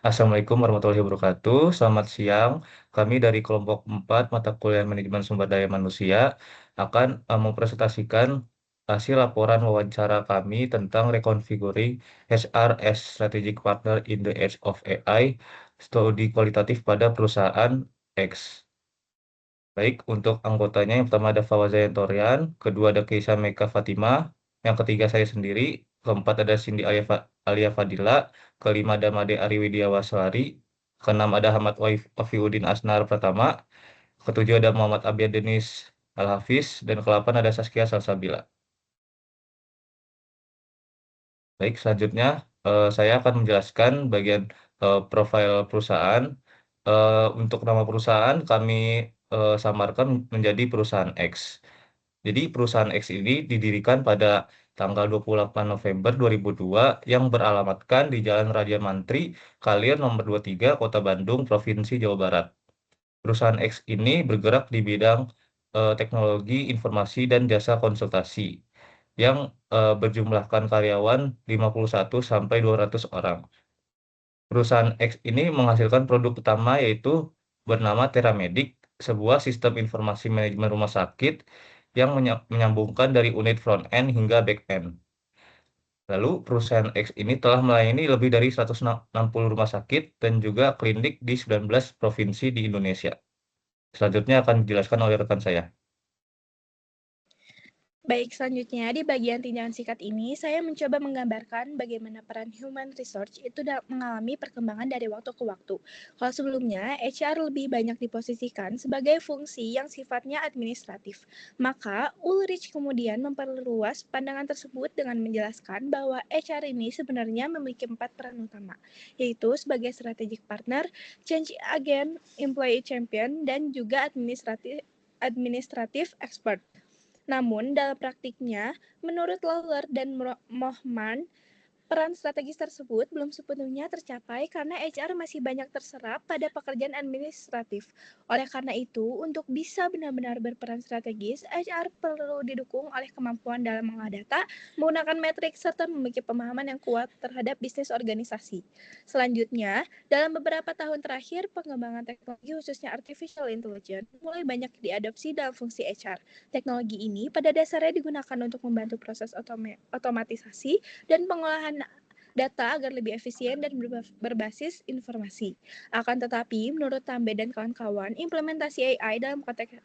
Assalamualaikum warahmatullahi wabarakatuh. Selamat siang. Kami dari kelompok 4 mata kuliah Manajemen Sumber Daya Manusia akan mempresentasikan hasil laporan wawancara kami tentang reconfiguring HR as Strategic Partner in the Age of AI, studi kualitatif pada perusahaan X. Baik, untuk anggotanya yang pertama ada Fawaz Torian, kedua ada Keisha Meka Fatima, yang ketiga saya sendiri, keempat ada Cindy Alia Fadila, kelima ada Made Ari Widiawaswari, keenam ada Ahmad Wafiuddin Asnar Pratama, ketujuh ada Muhammad Abiyad Denis Al-Hafiz, dan ke-8 ada Saskia Salsabila. Baik, selanjutnya saya akan menjelaskan bagian profil perusahaan. Untuk nama perusahaan kami samarkan menjadi perusahaan X. Jadi perusahaan X ini didirikan pada tanggal 28 November 2002 yang beralamatkan di Jalan Raja Mantri, Kalir nomor 23, Kota Bandung, Provinsi Jawa Barat. Perusahaan X ini bergerak di bidang teknologi, informasi, dan jasa konsultasi yang berjumlahkan karyawan 51 sampai 200 orang. Perusahaan X ini menghasilkan produk utama yaitu bernama Teramedik, sebuah sistem informasi manajemen rumah sakit yang menyambungkan dari unit front end hingga back end. Lalu perusahaan X ini telah melayani lebih dari 160 rumah sakit dan juga klinik di 19 provinsi di Indonesia. Selanjutnya akan dijelaskan oleh rekan saya. Baik, selanjutnya di bagian tinjauan singkat ini, saya mencoba menggambarkan bagaimana peran human research itu mengalami perkembangan dari waktu ke waktu. Kalau sebelumnya, HR lebih banyak diposisikan sebagai fungsi yang sifatnya administratif. Maka, Ulrich kemudian memperluas pandangan tersebut dengan menjelaskan bahwa HR ini sebenarnya memiliki 4 peran utama, yaitu sebagai strategic partner, change agent, employee champion, dan juga administratif expert. Namun, dalam praktiknya, menurut Lawler dan Mohman, peran strategis tersebut belum sepenuhnya tercapai karena HR masih banyak terserap pada pekerjaan administratif. Oleh karena itu, untuk bisa benar-benar berperan strategis, HR perlu didukung oleh kemampuan dalam mengolah data, menggunakan metrik, serta memiliki pemahaman yang kuat terhadap bisnis organisasi. Selanjutnya, dalam beberapa tahun terakhir, pengembangan teknologi khususnya artificial intelligence mulai banyak diadopsi dalam fungsi HR. Teknologi ini pada dasarnya digunakan untuk membantu proses otomatisasi dan pengolahan data agar lebih efisien dan berbasis informasi. Akan tetapi, menurut Tambe dan kawan-kawan, implementasi AI dalam konteks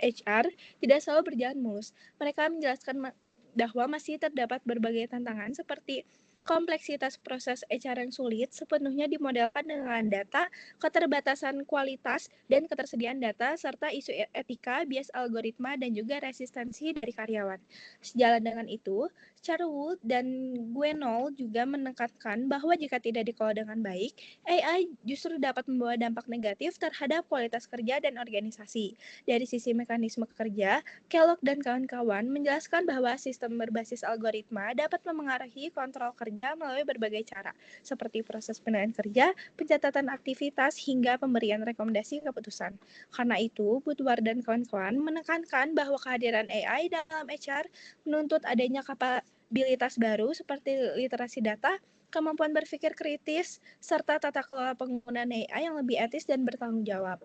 HR tidak selalu berjalan mulus. Mereka menjelaskan bahwa masih terdapat berbagai tantangan seperti kompleksitas proses HR yang sulit sepenuhnya dimodelkan dengan data, keterbatasan kualitas dan ketersediaan data, serta isu etika, bias algoritma, dan juga resistensi dari karyawan. Sejalan dengan itu, Charwood dan Gwenol juga menekankan bahwa jika tidak dikelola dengan baik, AI justru dapat membawa dampak negatif terhadap kualitas kerja dan organisasi. Dari sisi mekanisme kerja, Kellogg dan kawan-kawan menjelaskan bahwa sistem berbasis algoritma dapat memengaruhi kontrol kerja melalui berbagai cara, seperti proses penilaian kerja, pencatatan aktivitas, hingga pemberian rekomendasi keputusan. Karena itu, Woodward dan kawan-kawan menekankan bahwa kehadiran AI dalam HR menuntut adanya kapabilitas baru seperti literasi data, kemampuan berpikir kritis, serta tata kelola penggunaan AI yang lebih etis dan bertanggung jawab.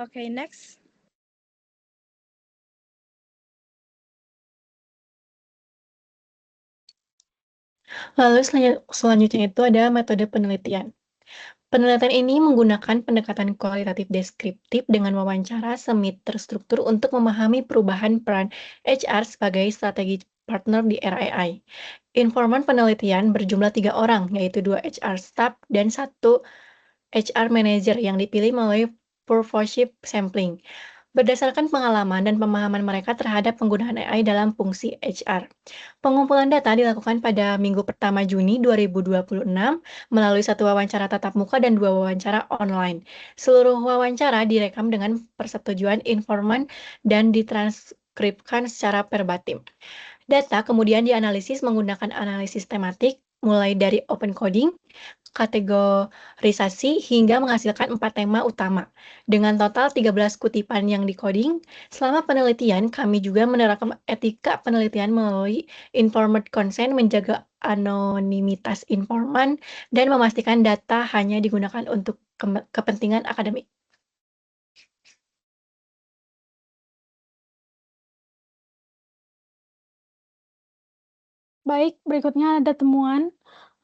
Oke, next. Lalu selanjutnya itu ada metode penelitian. Penelitian ini menggunakan pendekatan kualitatif deskriptif dengan wawancara semi terstruktur untuk memahami perubahan peran HR sebagai strategi partner di era AI. Informan penelitian berjumlah 3 orang, yaitu 2 HR staff dan 1 HR manager yang dipilih melalui purposive sampling. Berdasarkan pengalaman dan pemahaman mereka terhadap penggunaan AI dalam fungsi HR. Pengumpulan data dilakukan pada minggu pertama Juni 2026 melalui 1 wawancara tatap muka dan 2 wawancara online. Seluruh wawancara direkam dengan persetujuan informan dan ditranskripsikan secara verbatim. Data kemudian dianalisis menggunakan analisis tematik, mulai dari open coding, kategorisasi, hingga menghasilkan 4 tema utama. Dengan total 13 kutipan yang di-coding, selama penelitian kami juga menerapkan etika penelitian melalui informed consent, menjaga anonimitas informan, dan memastikan data hanya digunakan untuk kepentingan akademik. Baik, berikutnya ada temuan.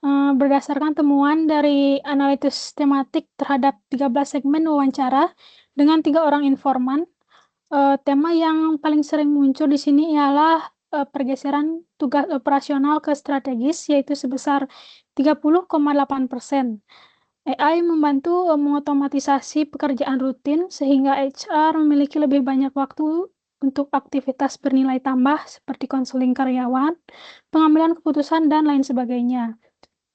Berdasarkan temuan dari analisis tematik terhadap 13 segmen wawancara dengan 3 orang informan, tema yang paling sering muncul di sini ialah pergeseran tugas operasional ke strategis, yaitu sebesar 30,8%. AI membantu mengotomatisasi pekerjaan rutin sehingga HR memiliki lebih banyak waktu untuk aktivitas bernilai tambah seperti konseling karyawan, pengambilan keputusan, dan lain sebagainya.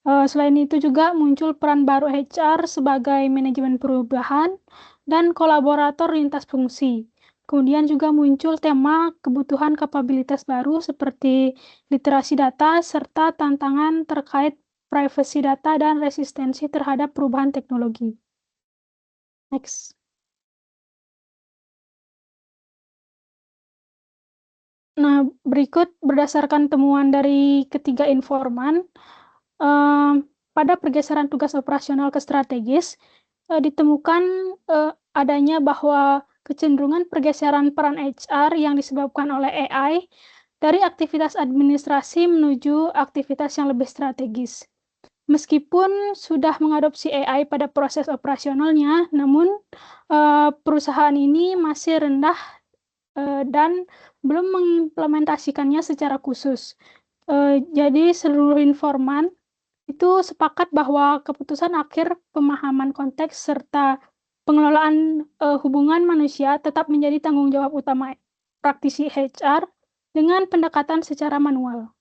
Selain itu juga muncul peran baru HR sebagai manajemen perubahan dan kolaborator lintas fungsi. Kemudian juga muncul tema kebutuhan kapabilitas baru seperti literasi data serta tantangan terkait privasi data dan resistensi terhadap perubahan teknologi. Next. Nah, berikut berdasarkan temuan dari ketiga informan, pada pergeseran tugas operasional ke strategis, ditemukan adanya bahwa kecenderungan pergeseran peran HR yang disebabkan oleh AI dari aktivitas administrasi menuju aktivitas yang lebih strategis. Meskipun sudah mengadopsi AI pada proses operasionalnya, namun perusahaan ini masih rendah dan belum mengimplementasikannya secara khusus. Jadi seluruh informan itu sepakat bahwa keputusan akhir, pemahaman konteks, serta pengelolaan hubungan manusia tetap menjadi tanggung jawab utama praktisi HR dengan pendekatan secara manual.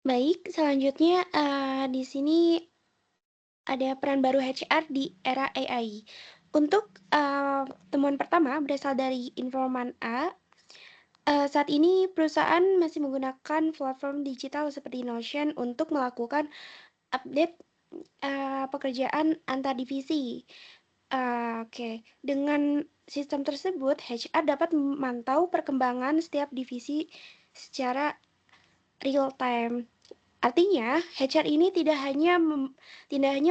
Baik, selanjutnya di sini ada peran baru HR di era AI. Untuk temuan pertama berasal dari informan A. Saat ini perusahaan masih menggunakan platform digital seperti Notion untuk melakukan update pekerjaan antar divisi. Oke, dengan sistem tersebut HR dapat memantau perkembangan setiap divisi secara real time. Artinya, HR ini tidak hanya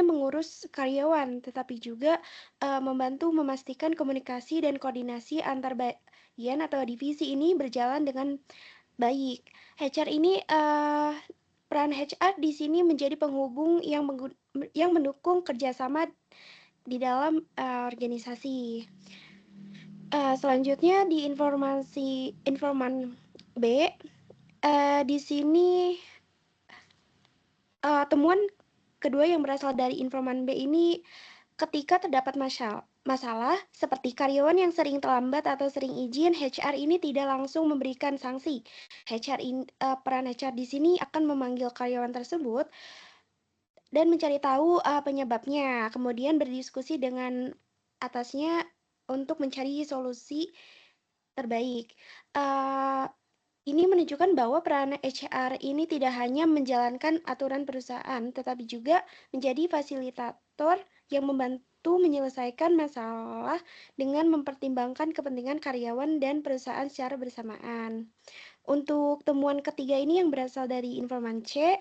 mengurus karyawan, tetapi juga membantu memastikan komunikasi dan koordinasi antar bagian atau divisi ini berjalan dengan baik. HR ini peran HR di sini menjadi penghubung yang mendukung kerjasama di dalam organisasi. Selanjutnya di informan B, di sini temuan kedua yang berasal dari informan B ini ketika terdapat masalah seperti karyawan yang sering terlambat atau sering izin, HR ini tidak langsung memberikan sanksi. Peran HR di sini akan memanggil karyawan tersebut dan mencari tahu penyebabnya, kemudian berdiskusi dengan atasnya untuk mencari solusi terbaik. Ini menunjukkan bahwa peran HR ini tidak hanya menjalankan aturan perusahaan, tetapi juga menjadi fasilitator yang membantu menyelesaikan masalah dengan mempertimbangkan kepentingan karyawan dan perusahaan secara bersamaan. Untuk temuan ketiga ini yang berasal dari informan C,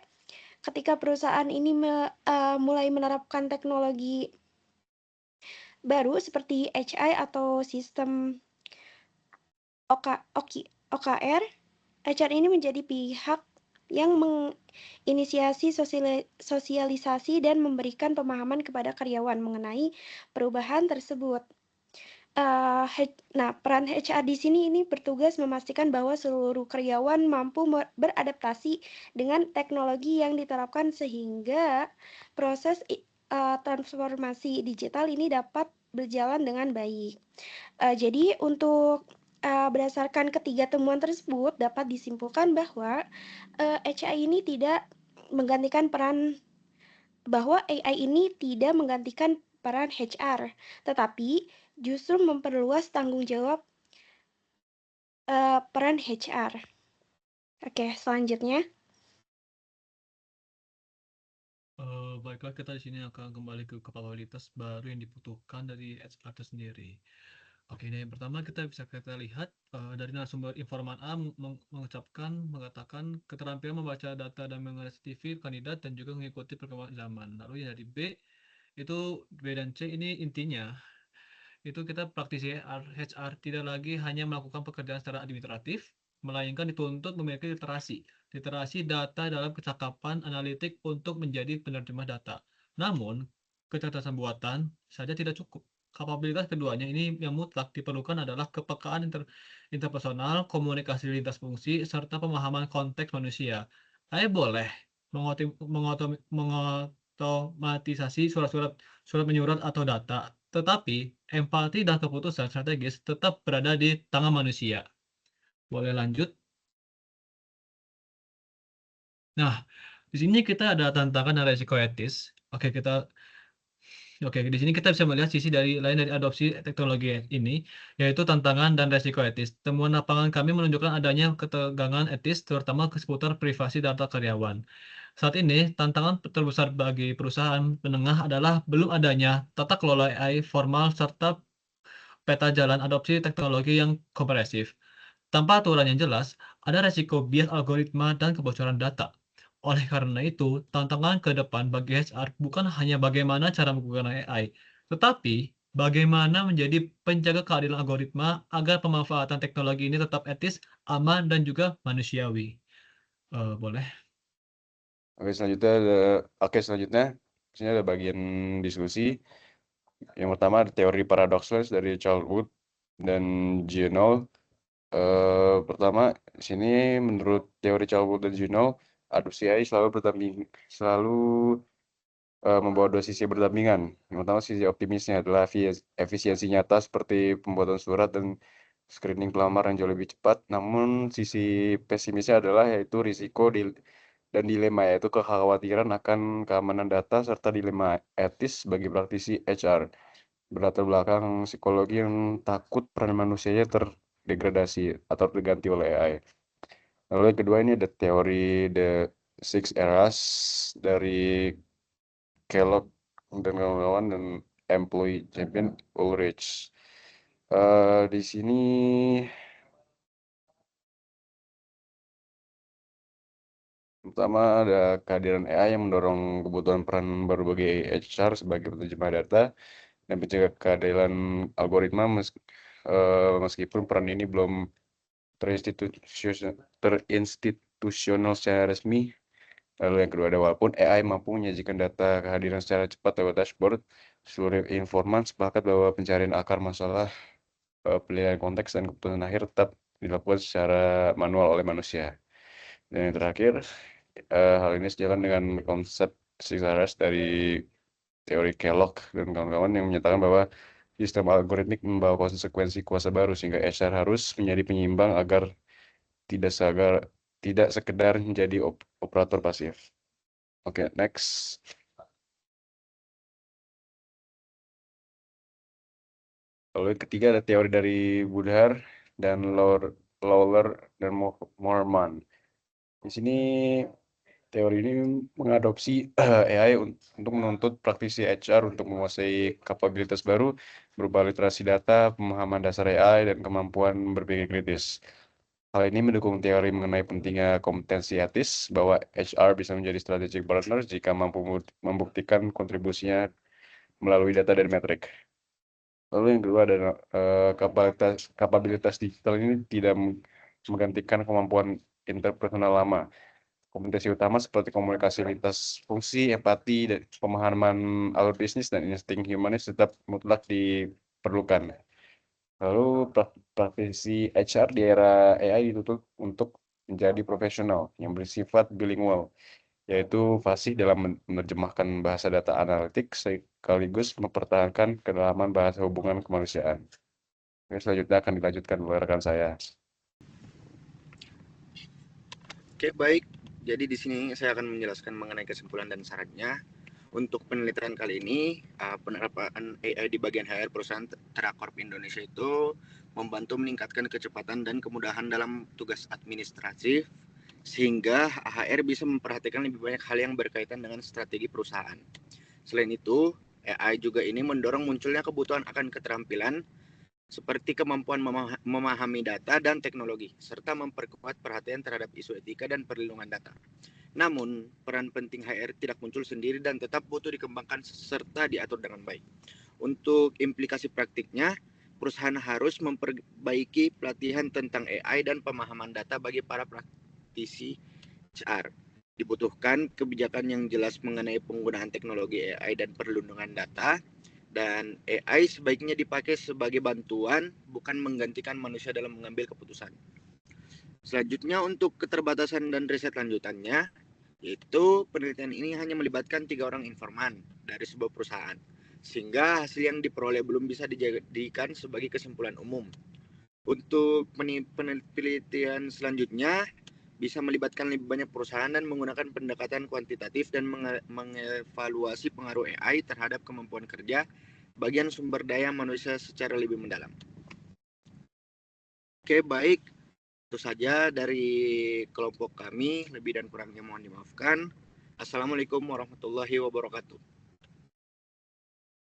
ketika perusahaan ini mulai menerapkan teknologi baru seperti HI atau sistem OKR, HR ini menjadi pihak yang menginisiasi sosialisasi dan memberikan pemahaman kepada karyawan mengenai perubahan tersebut. Nah, peran HR di sini ini bertugas memastikan bahwa seluruh karyawan mampu beradaptasi dengan teknologi yang diterapkan sehingga proses transformasi digital ini dapat berjalan dengan baik. Jadi untuk berdasarkan ketiga temuan tersebut dapat disimpulkan bahwa AI ini tidak menggantikan peran HR, tetapi justru memperluas tanggung jawab peran HR. Oke, selanjutnya. Baiklah, kita di sini akan kembali ke kapabilitas baru yang dibutuhkan dari HR itu sendiri. Oke, yang pertama kita lihat dari narasumber informan A mengatakan keterampilan membaca data dan mengenali CV kandidat dan juga mengikuti perkembangan zaman. Lalu yang dari B itu B dan C ini intinya itu kita praktisi HR tidak lagi hanya melakukan pekerjaan secara administratif, melainkan dituntut memiliki literasi data dalam kecakapan analitik untuk menjadi penerjemah data. Namun, kecerdasan buatan saja tidak cukup. Kapabilitas keduanya ini yang mutlak diperlukan adalah kepekaan interpersonal, komunikasi lintas fungsi, serta pemahaman konteks manusia. Saya boleh mengotomatisasi surat menyurat atau data, tetapi empati dan keputusan strategis tetap berada di tangan manusia. Boleh lanjut? Nah, di sini kita ada tantangan dan resiko etis. Oke, di sini kita bisa melihat sisi lain dari adopsi teknologi ini, yaitu tantangan dan resiko etis. Temuan lapangan kami menunjukkan adanya ketegangan etis, terutama seputar privasi data karyawan. Saat ini, tantangan terbesar bagi perusahaan menengah adalah belum adanya tata kelola AI formal serta peta jalan adopsi teknologi yang komprehensif. Tanpa aturan yang jelas, ada resiko bias algoritma dan kebocoran data. Oleh karena itu, tantangan ke depan bagi HR bukan hanya bagaimana cara menggunakan AI, tetapi bagaimana menjadi penjaga keadilan algoritma agar pemanfaatan teknologi ini tetap etis, aman, dan juga manusiawi. Boleh? Selanjutnya, di sini ada bagian diskusi. Yang pertama ada teori paradoxless dari Charles Wood dan Ginold. Pertama, di sini menurut teori Charles Wood dan Ginold, adopsi AI selalu membawa dua sisi berdampingan. Yang pertama, sisi optimisnya adalah efisiensi nyata seperti pembuatan surat dan screening pelamar yang jauh lebih cepat. Namun sisi pesimisnya adalah yaitu risiko dan dilema, yaitu kekhawatiran akan keamanan data serta dilema etis bagi praktisi HR. Berlatar belakang psikologi yang takut peran manusianya terdegradasi atau terganti oleh AI. Lalu yang kedua ini ada teori The Six Eras dari Kellogg dan kawan-kawan dan employee champion Ulrich. Di sini pertama ada kehadiran AI yang mendorong kebutuhan peran baru bagi HR sebagai penerjemah data dan penjaga keadilan algoritma meskipun peran ini belum terinstitusional secara resmi. Lalu yang kedua ada walaupun AI mampu menyajikan data kehadiran secara cepat lewat dashboard, seluruh informan sepakat bahwa pencarian akar masalah, pilihan konteks dan keputusan akhir tetap dilakukan secara manual oleh manusia. Dan yang terakhir, hal ini sejalan dengan konsep Six dari teori Kellogg dan kawan-kawan yang menyatakan bahwa sistem algoritmik membawa konsekuensi kuasa baru sehingga HR harus menjadi penyeimbang agar tidak sekedar menjadi operator pasif. Oke, next. Lalu yang ketiga ada teori dari Budhar dan Lawler dan Moorman. Di sini teori ini mengadopsi AI untuk menuntut praktisi HR untuk menguasai kapabilitas baru berupa literasi data, pemahaman dasar AI, dan kemampuan berpikir kritis. Hal ini mendukung teori mengenai pentingnya kompetensi etis bahwa HR bisa menjadi strategic partner jika mampu membuktikan kontribusinya melalui data dan metrik. Lalu yang kedua adalah kapabilitas digital ini tidak menggantikan kemampuan interpersonal lama. Kompetensi utama seperti komunikasi lintas fungsi, empati, dan pemahaman alur bisnis dan insting humanis tetap mutlak diperlukan. Lalu praktisi HR di era AI dituntut untuk menjadi profesional yang bersifat bilingual, yaitu fasih dalam menerjemahkan bahasa data analitik sekaligus mempertahankan kedalaman bahasa hubungan kemanusiaan. Oke, selanjutnya akan dilanjutkan oleh rekan saya. Oke, baik. Jadi di sini saya akan menjelaskan mengenai kesimpulan dan syaratnya. Untuk penelitian kali ini, penerapan AI di bagian HR perusahaan Teracorp Indonesia itu membantu meningkatkan kecepatan dan kemudahan dalam tugas administratif, sehingga HR bisa memperhatikan lebih banyak hal yang berkaitan dengan strategi perusahaan. Selain itu, AI juga ini mendorong munculnya kebutuhan akan keterampilan seperti kemampuan memahami data dan teknologi, serta memperkuat perhatian terhadap isu etika dan perlindungan data. Namun, peran penting HR tidak muncul sendiri dan tetap butuh dikembangkan serta diatur dengan baik. Untuk implikasi praktiknya, perusahaan harus memperbaiki pelatihan tentang AI dan pemahaman data bagi para praktisi HR. Dibutuhkan kebijakan yang jelas mengenai penggunaan teknologi AI dan perlindungan data, dan AI sebaiknya dipakai sebagai bantuan, bukan menggantikan manusia dalam mengambil keputusan. Selanjutnya, untuk keterbatasan dan riset lanjutannya, yaitu penelitian ini hanya melibatkan 3 orang informan dari sebuah perusahaan, sehingga hasil yang diperoleh belum bisa dijadikan sebagai kesimpulan umum. Untuk penelitian selanjutnya, bisa melibatkan lebih banyak perusahaan dan menggunakan pendekatan kuantitatif dan mengevaluasi pengaruh AI terhadap kemampuan kerja bagian sumber daya manusia secara lebih mendalam. Oke, baik. Itu saja dari kelompok kami. Lebih dan kurangnya mohon dimaafkan. Assalamualaikum warahmatullahi wabarakatuh.